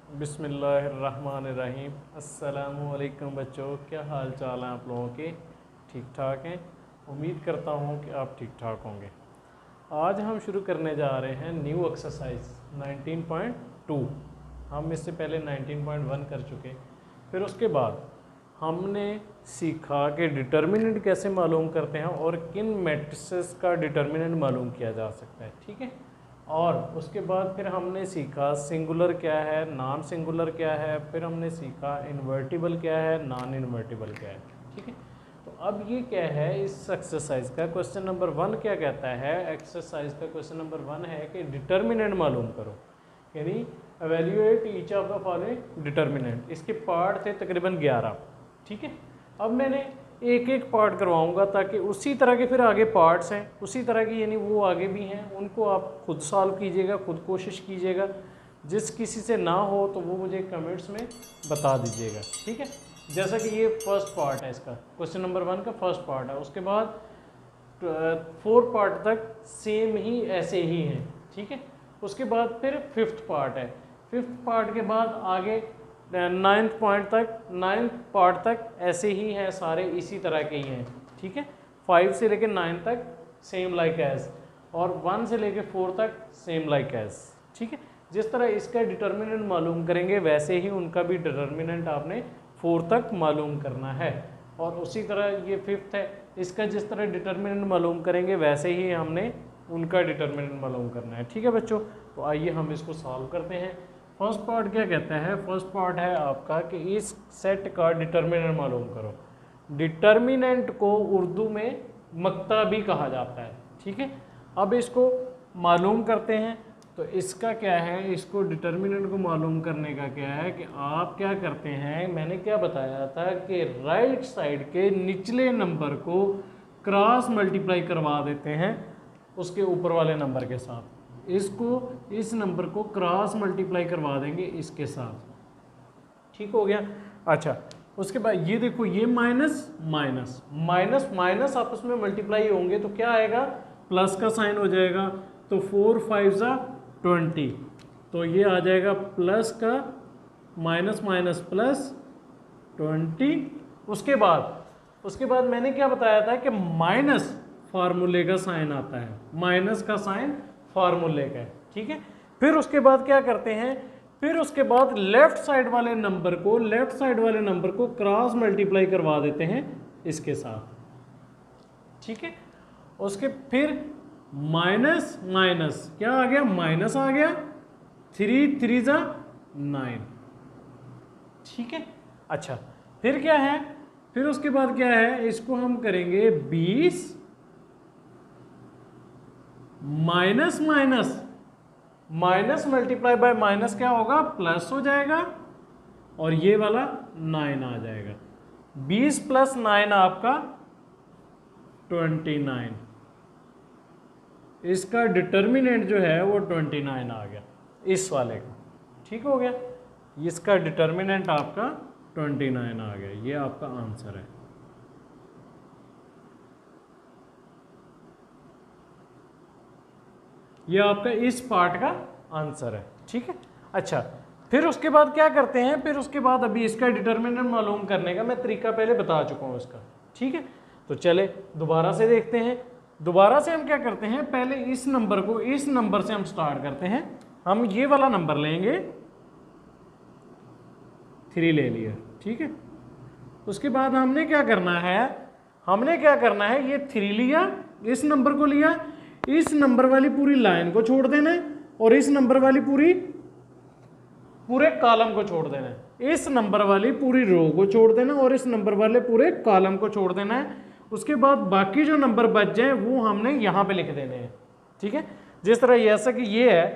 बिस्मिल्लाहिर्रहमानिर्रहीम। अस्सलामुअलैकुम बच्चों, क्या हाल चाल हैं आप लोगों के? ठीक ठाक हैं। उम्मीद करता हूँ कि आप ठीक ठाक होंगे। आज हम शुरू करने जा रहे हैं न्यू एक्सरसाइज 19.2। हम इससे पहले 19.1 कर चुके। फिर उसके बाद हमने सीखा कि डिटर्मिनेंट कैसे मालूम करते हैं और किन मैट्रिसेस का डिटर्मिनेंट मालूम किया जा सकता है। ठीक है। और उसके बाद फिर हमने सीखा सिंगुलर क्या है, नॉन सिंगुलर क्या है, फिर हमने सीखा इन्वर्टिबल क्या है, नॉन इन्वर्टिबल क्या है। ठीक है। तो अब ये क्या है, इस एक्सरसाइज का क्वेश्चन नंबर 1 क्या कहता है? एक्सरसाइज का क्वेश्चन नंबर 1 है कि डिटर्मिनेंट मालूम करो, यानी evaluate each of the following determinant. इसके पार्ट थे तकरीबन 11। ठीक है। अब मैंने एक एक पार्ट करवाऊंगा ताकि उसी तरह के फिर आगे पार्ट्स हैं उसी तरह की, यानी वो आगे भी हैं, उनको आप खुद सॉल्व कीजिएगा, खुद कोशिश कीजिएगा। जिस किसी से ना हो तो वो मुझे कमेंट्स में बता दीजिएगा। ठीक है। जैसा कि ये फर्स्ट पार्ट है, इसका क्वेश्चन नंबर 1 का फर्स्ट पार्ट है। उसके बाद 4 पार्ट तक सेम ही ऐसे ही हैं। ठीक है। उसके बाद फिर 5th पार्ट है। 5th पार्ट के बाद आगे 9th पार्ट तक ऐसे ही हैं, सारे इसी तरह के ही हैं। ठीक है। 5 से लेकर 9 तक सेम लाइक एज, और 1 से लेकर 4 तक सेम लाइक एज। ठीक है। जिस तरह इसका डिटर्मिनेंट मालूम करेंगे वैसे ही उनका भी डिटर्मिनेंट आपने 4 तक मालूम करना है। और उसी तरह ये 5th है, इसका जिस तरह डिटर्मिनेंट मालूम करेंगे वैसे ही हमने उनका डिटर्मिनेंट मालूम करना है। ठीक है बच्चों, तो आइए हम इसको सॉल्व करते हैं। फर्स्ट पार्ट क्या कहता है? फर्स्ट पार्ट है आपका कि इस सेट का डिटर्मिनेंट मालूम करो। डिटर्मिनेंट को उर्दू में मक्ता भी कहा जाता है। ठीक है। अब इसको मालूम करते हैं। तो इसका क्या है, इसको डिटर्मिनेंट को मालूम करने का क्या है कि आप क्या करते हैं, मैंने क्या बताया था कि राइट साइड के निचले नंबर को क्रॉस मल्टीप्लाई करवा देते हैं उसके ऊपर वाले नंबर के साथ। इसको इस नंबर को क्रॉस मल्टीप्लाई करवा देंगे इसके साथ। ठीक हो गया। अच्छा, उसके बाद ये देखो, ये माइनस माइनस माइनस माइनस आपस में मल्टीप्लाई होंगे तो क्या आएगा, प्लस का साइन हो जाएगा। तो 4 5 20, तो ये आ जाएगा प्लस का माइनस माइनस प्लस 20। उसके बाद मैंने क्या बताया था कि माइनस फार्मूले का साइन आता है, माइनस का साइन फार्मूले का है। ठीक है। फिर उसके बाद क्या करते हैं, फिर उसके बाद लेफ्ट साइड वाले नंबर को क्रॉस मल्टीप्लाई करवा देते हैं इसके साथ। ठीक है। उसके फिर माइनस माइनस क्या आ गया, माइनस आ गया, 3 3 9। ठीक है। अच्छा, फिर क्या है, फिर उसके बाद क्या है, इसको हम करेंगे 20 minus minus minus multiply by minus क्या होगा, प्लस हो जाएगा, और ये वाला 9 आ जाएगा। 20 प्लस 9 आपका 29। इसका डिटर्मिनेंट जो है वो 29 आ गया इस वाले का। ठीक हो गया। इसका डिटर्मिनेंट आपका 29 आ गया, ये आपका आंसर है। ये आपका इस पार्ट का आंसर है। ठीक है। अच्छा, फिर उसके बाद क्या करते हैं, फिर उसके बाद अभी इसका डिटर्मिनेंट मालूम करने का मैं तरीका पहले बता चुका हूँ इसका। ठीक है। तो चले दोबारा से देखते हैं। दोबारा से हम क्या करते हैं, पहले इस नंबर को, इस नंबर से हम स्टार्ट करते हैं। हम ये वाला नंबर लेंगे, 3 ले लिया। ठीक है। उसके बाद हमने क्या करना है, ये 3 लिया, इस नंबर को लिया, इस नंबर वाली पूरी लाइन को छोड़ देना है, और इस नंबर वाली पूरे कॉलम को छोड़ देना है। इस नंबर वाली पूरी रो को छोड़ देना, और इस नंबर वाले पूरे कॉलम को छोड़ देना है। उसके बाद बाकी जो नंबर बच जाए वो हमने यहाँ पे लिख देने हैं। ठीक है। जिस तरह ऐसा कि ये है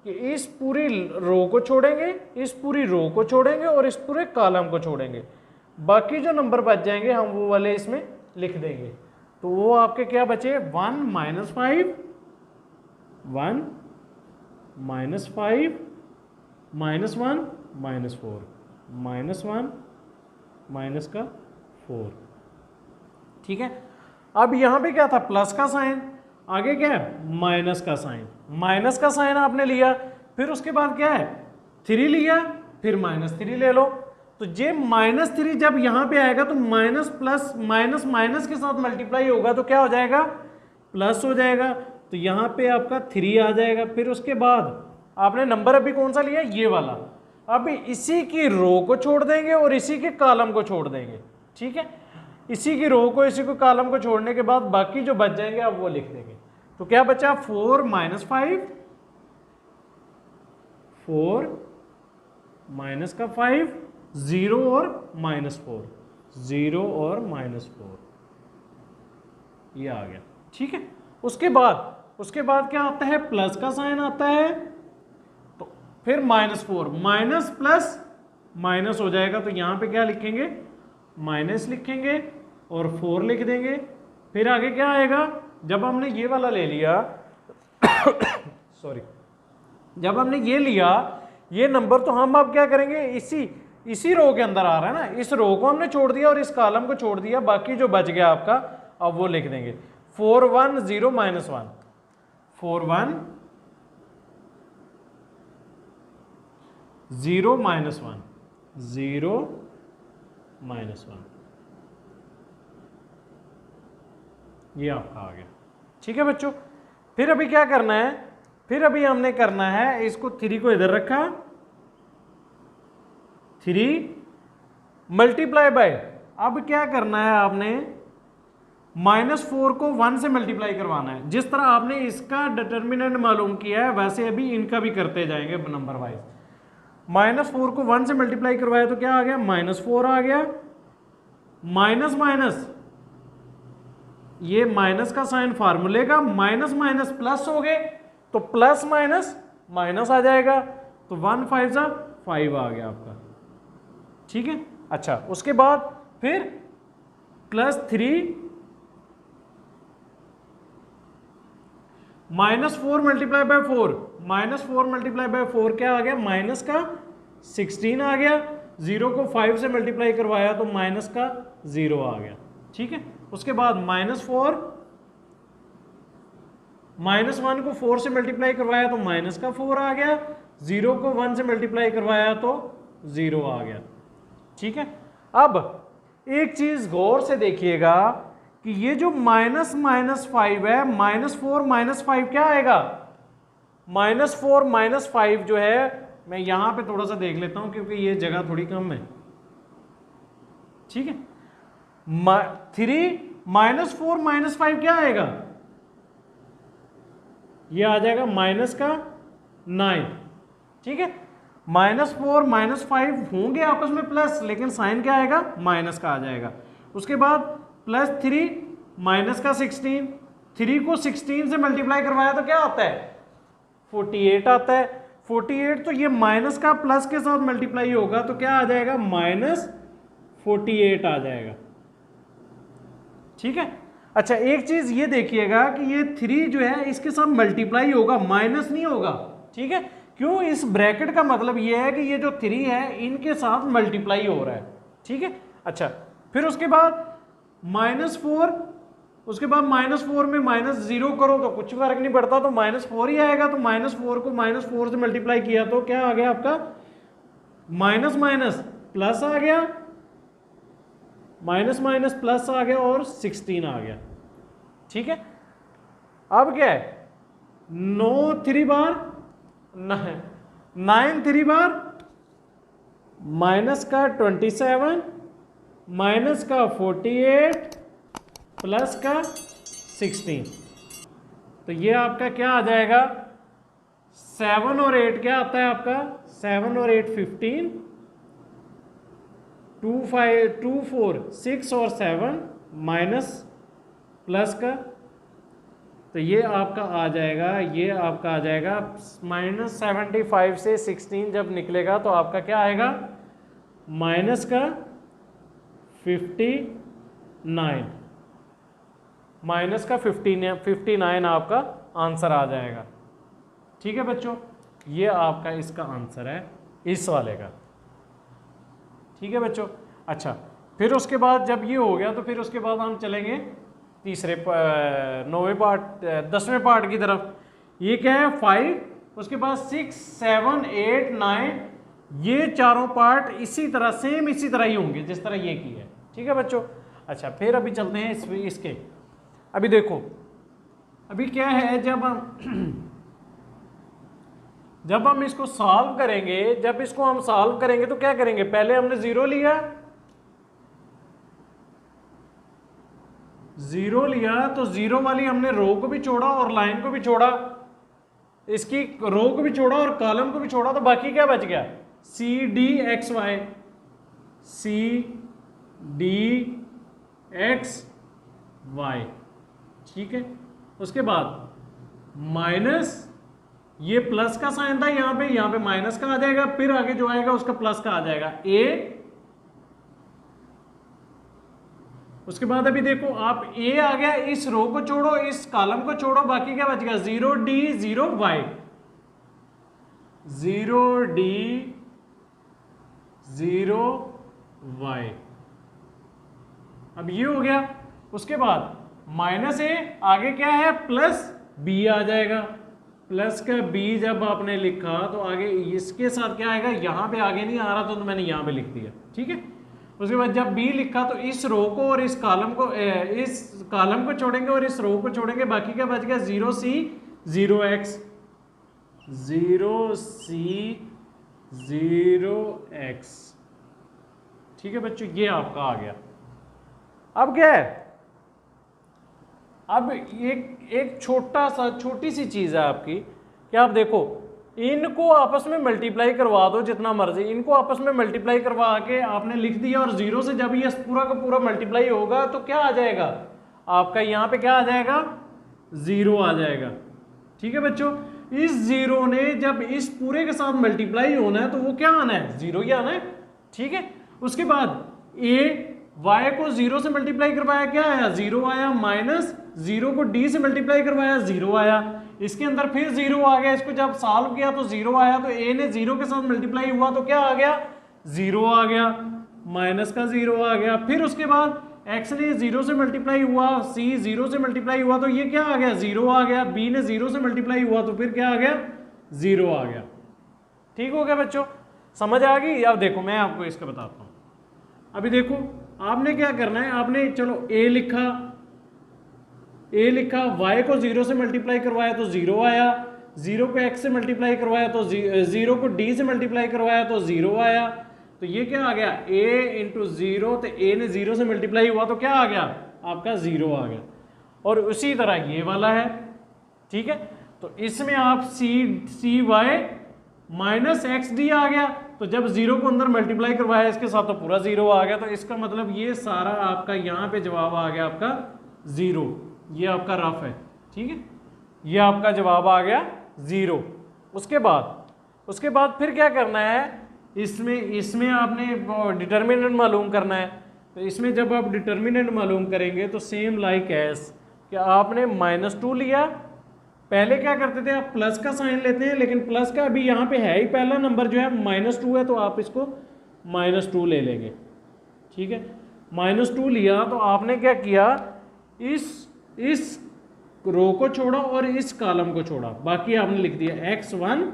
कि इस पूरी रो को छोड़ेंगे, इस पूरी रो को छोड़ेंगे, और इस पूरे कॉलम को छोड़ेंगे। बाकी जो नंबर बच जाएंगे हम वो वाले इसमें लिख देंगे। तो वो आपके क्या बचे, 1 -5 1 -5 -1 -4 -1 माइनस का 4। ठीक है। अब यहां पे क्या था, प्लस का साइन, आगे क्या है, माइनस का साइन। माइनस का साइन आपने लिया, फिर उसके बाद क्या है, 3 लिया, फिर -3 ले लो। तो ये -3 जब यहाँ पे आएगा तो माइनस प्लस माइनस माइनस के साथ मल्टीप्लाई होगा तो क्या हो जाएगा, प्लस हो जाएगा। तो यहाँ पे आपका 3 आ जाएगा। फिर उसके बाद आपने नंबर अभी कौन सा लिया, ये वाला। अभी इसी की रो को छोड़ देंगे और इसी के कॉलम को छोड़ देंगे, ठीक है। इसी की रो को इसी को कॉलम को छोड़ने के बाद बाकी जो बच जाएंगे आप वो लिख देंगे। तो क्या बचा, 4 - 5, 4 माइनस का 5, 0 और -4, 0 और -4, ये आ गया, ठीक है। उसके बाद क्या आता है, प्लस का साइन आता है। तो फिर -4, माइनस प्लस माइनस हो जाएगा। तो यहां पे क्या लिखेंगे, माइनस लिखेंगे और 4 लिख देंगे। फिर आगे क्या आएगा, जब हमने ये वाला ले लिया सॉरी, जब हमने ये लिया ये नंबर, तो हम अब क्या करेंगे, इसी रो के अंदर आ रहा है ना, इस रो को हमने छोड़ दिया और इस कॉलम को छोड़ दिया, बाकी जो बच गया आपका अब वो लिख देंगे। 4 1 0 -1, 4 1 0 -1, 0 -1, ये आपका आ गया, ठीक है बच्चों। फिर अभी क्या करना है, फिर अभी हमने करना है, इसको 3 को इधर रखा, 3 मल्टीप्लाई बाय, अब क्या करना है आपने, -4 को 1 से मल्टीप्लाई करवाना है। जिस तरह आपने इसका डिटर्मिनेंट मालूम किया है वैसे अभी इनका भी करते जाएंगे नंबर वाइज। -4 को 1 से मल्टीप्लाई करवाया तो क्या आ गया, -4 आ गया, माइनस माइनस, ये माइनस का साइन फार्मूले का, माइनस माइनस प्लस हो गए तो प्लस माइनस माइनस आ जाएगा। तो 1 5 5 आ गया आपका, ठीक है। अच्छा, उसके बाद फिर +3 -4 मल्टीप्लाई बाय 4, -4 मल्टीप्लाई बाय 4 क्या आ गया, माइनस का 16 आ गया। 0 को 5 से मल्टीप्लाई करवाया तो माइनस का 0 आ गया, ठीक है। उसके बाद -4, -1 को 4 से मल्टीप्लाई करवाया तो माइनस का 4 आ गया। 0 को 1 से मल्टीप्लाई करवाया तो 0 आ गया, ठीक है। अब एक चीज गौर से देखिएगा कि ये जो माइनस माइनस 5 है, -4 -5 क्या आएगा, -4 -5 जो है, मैं यहां पे थोड़ा सा देख लेता हूं क्योंकि ये जगह थोड़ी कम है, ठीक है। 3 -4 -5 क्या आएगा, ये आ जाएगा माइनस का 9, ठीक है। -4 -5 होंगे आपस में प्लस, लेकिन साइन क्या आएगा, माइनस का आ जाएगा। उसके बाद +3 माइनस का 16, 3 को 16 से मल्टीप्लाई करवाया तो क्या आता है, 48 आता है। 48 तो ये माइनस का प्लस के साथ मल्टीप्लाई होगा तो क्या आ जाएगा, -48 आ जाएगा, ठीक है। अच्छा, एक चीज ये देखिएगा कि ये 3 जो है इसके साथ मल्टीप्लाई होगा, माइनस नहीं होगा, ठीक है। क्यों, इस ब्रैकेट का मतलब ये है कि ये जो 3 है इनके साथ मल्टीप्लाई हो रहा है, ठीक है। अच्छा, फिर उसके बाद -4, उसके बाद -4 में -0 करो तो कुछ फर्क नहीं पड़ता, तो -4 ही आएगा। तो -4 को -4 से मल्टीप्लाई किया तो क्या आ गया आपका, माइनस माइनस प्लस आ गया, माइनस माइनस प्लस आ गया और 16 आ गया, ठीक है। अब क्या है, 9 3 बार 9 3 बार माइनस का 27 माइनस का 48 प्लस का 16, तो ये आपका क्या आ जाएगा, 7 और 8 क्या आता है आपका, 7 और 8 15, 2 5 2 4 6 और 7 माइनस प्लस का, तो ये आपका आ जाएगा, ये आपका आ जाएगा -75 से 16 जब निकलेगा तो आपका क्या आएगा, माइनस का 59, माइनस का 59 आपका आंसर आ जाएगा, ठीक है बच्चों। ये आपका इसका आंसर है इस वाले का, ठीक है बच्चों। अच्छा, फिर उसके बाद जब ये हो गया तो फिर उसके बाद हम चलेंगे तीसरे 9वें पार्ट 10वें पार्ट की तरफ। ये क्या है, 5, उसके बाद 6 7 8 9 ये चारों पार्ट इसी तरह सेम इसी तरह ही होंगे जिस तरह ये की है। ठीक है बच्चों। अच्छा फिर अभी चलते हैं इसके। अभी देखो अभी क्या है, जब हम इसको सॉल्व करेंगे, जब इसको हम सॉल्व करेंगे तो क्या करेंगे, पहले हमने जीरो लिया, तो जीरो वाली हमने रो को भी छोड़ा और लाइन को भी छोड़ा, इसकी रो को भी छोड़ा और कॉलम को भी छोड़ा, तो बाकी क्या बच गया, C D X Y, C D X Y. ठीक है, उसके बाद माइनस, ये प्लस का साइन था यहाँ पे माइनस का आ जाएगा, फिर आगे जो आएगा उसका प्लस का आ जाएगा ए। उसके बाद अभी देखो आप ए आ गया, इस रो को छोड़ो इस कॉलम को छोड़ो, बाकी क्या बच गया, zero D zero Y, zero D zero Y. अब ये हो गया। उसके बाद माइनस ए, आगे क्या है प्लस बी आ जाएगा, प्लस का बी जब आपने लिखा तो आगे इसके साथ क्या आएगा, यहां पे आगे नहीं आ रहा तो मैंने यहां पे लिख दिया। ठीक है, उसके बाद जब बी लिखा तो इस रो को और इस कॉलम को छोड़ेंगे और इस रो को छोड़ेंगे, बाकी क्या बच गया, जीरो सी जीरो एक्स, जीरो सी जीरो एक्स। ठीक है बच्चों, ये आपका आ गया। अब क्या है, अब एक छोटी सी चीज है आपकी कि आप देखो इनको आपस में मल्टीप्लाई करवा दो जितना मर्जी, इनको आपस में मल्टीप्लाई करवा के आपने लिख दिया, और जीरो से जब ये पूरा का पूरा मल्टीप्लाई होगा तो क्या आ जाएगा आपका, यहाँ पे क्या आ जाएगा, जीरो आ जाएगा। ठीक है बच्चों, इस जीरो ने जब इस पूरे के साथ मल्टीप्लाई होना है तो वो क्या आना है, जीरो ही आना है। ठीक है, उसके बाद ए y को जीरो से मल्टीप्लाई करवाया, क्या आया, जीरो आया, माइनस जीरो को d से मल्टीप्लाई करवाया, जीरो आया, इसके अंदर फिर जीरो आ गया, इसको जब सॉल्व किया तो जीरो आया, तो a ने जीरो के साथ मल्टीप्लाई हुआ तो क्या आ गया, जीरो आ गया, माइनस का जीरो आ गया। फिर उसके बाद x ने जीरो से मल्टीप्लाई हुआ, c जीरो से मल्टीप्लाई हुआ तो ये क्या आ गया, जीरो आ गया, b ने जीरो से मल्टीप्लाई हुआ तो फिर क्या आ गया, जीरो आ गया। ठीक हो गया बच्चों, समझ आ गई। अब देखो मैं आपको इसका बताता हूं। अभी देखो आपने क्या करना है, आपने चलो a लिखा, y को जीरो से मल्टीप्लाई करवाया तो जीरो आया, जीरो को x से मल्टीप्लाई करवाया तो जीरो को d से मल्टीप्लाई करवाया तो जीरो आया, तो ये क्या आ गया, a इंटू जीरो, तो a ने जीरो से मल्टीप्लाई हुआ तो क्या आ गया आपका, जीरो आ गया। और उसी तरह ये वाला है। ठीक है, तो इसमें आप सी वाई माइनस एक्स डी आ गया, तो जब जीरो को अंदर मल्टीप्लाई करवाया इसके साथ तो पूरा जीरो आ गया, तो इसका मतलब ये सारा आपका यहाँ पे जवाब आ गया आपका जीरो। ये आपका रफ है। ठीक है, ये आपका जवाब आ गया जीरो। उसके बाद फिर क्या करना है, इसमें आपने डिटर्मिनेंट मालूम करना है। तो इसमें जब आप डिटर्मिनेंट मालूम करेंगे तो सेम लाइक एस कि आपने -2 लिया, पहले क्या करते थे आप प्लस का साइन लेते हैं, लेकिन प्लस का अभी यहाँ पे है ही, पहला नंबर जो है -2 है तो आप इसको -2 ले लेंगे। ठीक है, -2 लिया तो आपने क्या किया, इस रो को छोड़ा और इस कॉलम को छोड़ा, बाकी आपने लिख दिया x1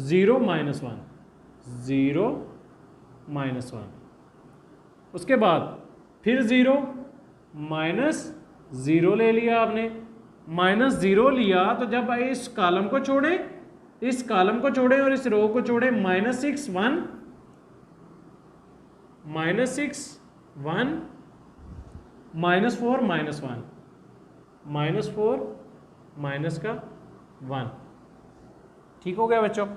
0 -1 0 -1। उसके बाद फिर 0 -0 ले लिया आपने, -0 लिया तो जब इस कॉलम को छोड़े और इस रो को छोड़े, -6 1 -6 1 -4 -1 -4 माइनस का 1। ठीक हो गया बच्चों।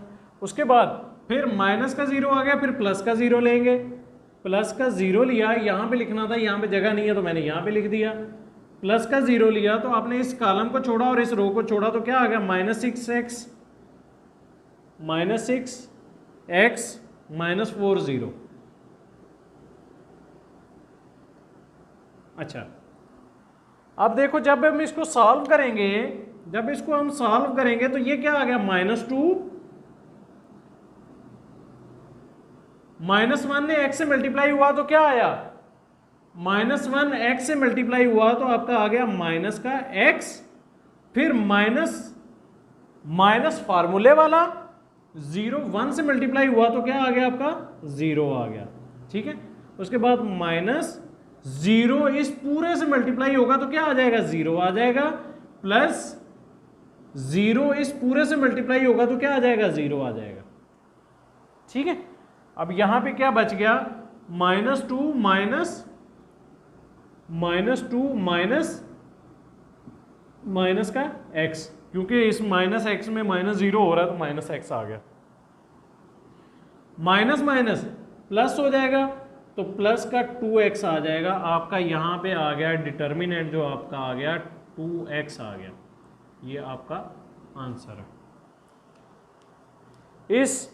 उसके बाद फिर माइनस का 0 आ गया, फिर प्लस का 0 लेंगे, प्लस का 0 लिया, यहाँ पे लिखना था, यहाँ पे जगह नहीं है तो मैंने यहाँ पे लिख दिया। प्लस का 0 लिया तो आपने इस कॉलम को छोड़ा और इस रो को छोड़ा तो क्या आ गया, -6x -4 0। अच्छा, अब देखो जब हम इसको सॉल्व करेंगे, तो ये क्या आ गया, -2 -1 ने x से मल्टीप्लाई हुआ तो क्या आया, -1 x से मल्टीप्लाई हुआ तो आपका आ गया माइनस का x, फिर माइनस फार्मूले वाला, 0 1 से मल्टीप्लाई हुआ तो क्या आ गया आपका 0 आ गया, ठीक है। उसके बाद माइनस 0 इस पूरे से मल्टीप्लाई होगा तो क्या आ जाएगा 0 आ जाएगा, प्लस 0 इस पूरे से मल्टीप्लाई होगा तो क्या आ जाएगा 0 आ जाएगा, ठीक है। अब यहां पे क्या बच गया -2 माइनस का x, क्योंकि इस माइनस x में -0 हो रहा है तो माइनस x आ गया, माइनस माइनस प्लस हो जाएगा तो प्लस का 2x आ जाएगा आपका, यहां पे आ गया डिटर्मिनेंट जो आपका आ गया 2x आ गया, ये आपका आंसर है। इस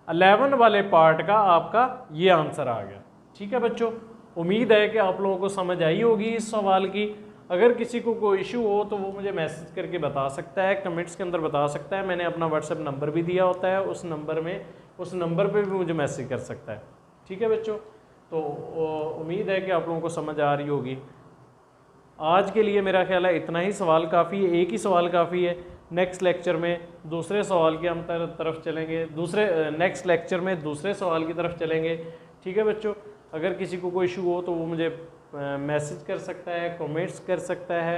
11 वाले पार्ट का आपका ये आंसर आ गया, ठीक है बच्चों। उम्मीद है कि आप लोगों को समझ आई होगी इस सवाल की। अगर किसी को कोई इशू हो तो वो मुझे मैसेज करके बता सकता है, कमेंट्स के अंदर बता सकता है। मैंने अपना व्हाट्सएप नंबर भी दिया होता है, उस नंबर पे भी मुझे मैसेज कर सकता है, ठीक है बच्चों। तो उम्मीद है कि आप लोगों को समझ आ रही होगी। आज के लिए मेरा ख्याल है इतना ही सवाल काफ़ी है, एक ही सवाल काफ़ी है। नेक्स्ट लेक्चर में दूसरे सवाल की हम तरफ चलेंगे, नेक्स्ट लेक्चर में दूसरे सवाल की तरफ चलेंगे, ठीक है बच्चों। अगर किसी को कोई इशू हो तो वो मुझे मैसेज कर सकता है, कमेंट्स कर सकता है,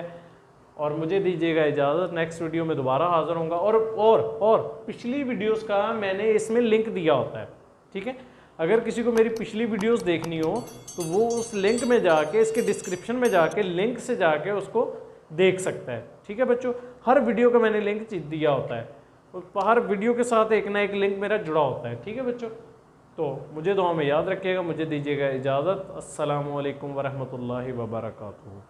और मुझे दीजिएगा इजाज़त। नेक्स्ट वीडियो में दोबारा हाज़िर होऊंगा। और पिछली वीडियोस का मैंने इसमें लिंक दिया होता है, ठीक है। अगर किसी को मेरी पिछली वीडियोस देखनी हो तो वो उस लिंक में जाके, इसके डिस्क्रिप्शन में जाके, लिंक से जाके उसको देख सकता है, ठीक है बच्चों। हर वीडियो का मैंने लिंक दिया होता है, हर वीडियो के साथ एक ना एक लिंक मेरा जुड़ा होता है, ठीक है बच्चों। तो मुझे दुआ में याद रखिएगा, मुझे दीजिएगा इजाज़त। अस्सलामु अलैकुम वरहमतुल्लाहि वबरकातुहू।